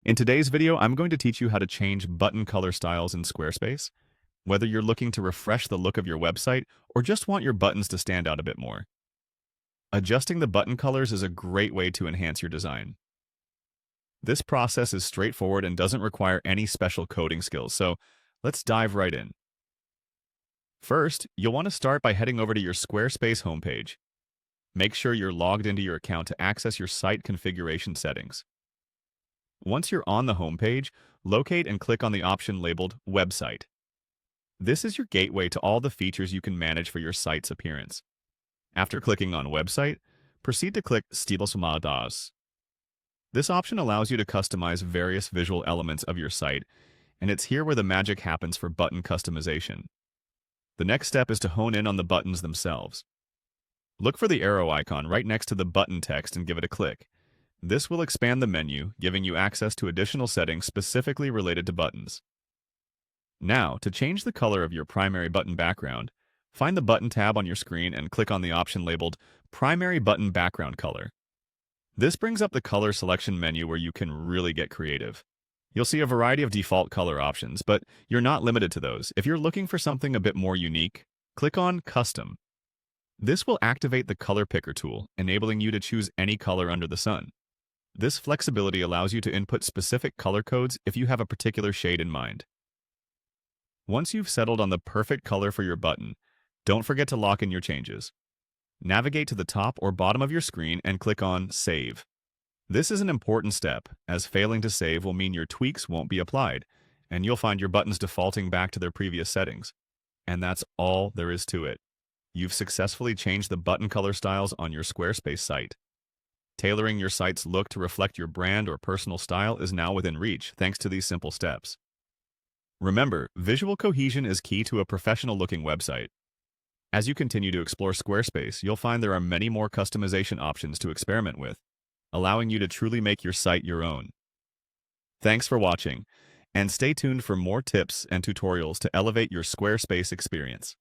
In today's video, I'm going to teach you how to change button color styles in Squarespace, whether you're looking to refresh the look of your website or just want your buttons to stand out a bit more. Adjusting the button colors is a great way to enhance your design. This process is straightforward and doesn't require any special coding skills, so let's dive right in. First, you'll want to start by heading over to your Squarespace homepage. Make sure you're logged into your account to access your site configuration settings. Once you're on the homepage, locate and click on the option labeled Website. This is your gateway to all the features you can manage for your site's appearance. After clicking on Website, proceed to click Stilsmadas. This option allows you to customize various visual elements of your site, and it's here where the magic happens for button customization. The next step is to hone in on the buttons themselves. Look for the arrow icon right next to the button text and give it a click. This will expand the menu, giving you access to additional settings specifically related to buttons. Now, to change the color of your primary button background, find the Button tab on your screen and click on the option labeled Primary Button Background Color. This brings up the color selection menu where you can really get creative. You'll see a variety of default color options, but you're not limited to those. If you're looking for something a bit more unique, click on Custom. This will activate the Color Picker tool, enabling you to choose any color under the sun. This flexibility allows you to input specific color codes if you have a particular shade in mind. Once you've settled on the perfect color for your button, don't forget to lock in your changes. Navigate to the top or bottom of your screen and click on Save. This is an important step, as failing to save will mean your tweaks won't be applied, and you'll find your buttons defaulting back to their previous settings. And that's all there is to it. You've successfully changed the button color styles on your Squarespace site. Tailoring your site's look to reflect your brand or personal style is now within reach thanks to these simple steps. Remember, visual cohesion is key to a professional-looking website. As you continue to explore Squarespace, you'll find there are many more customization options to experiment with, allowing you to truly make your site your own. Thanks for watching, and stay tuned for more tips and tutorials to elevate your Squarespace experience.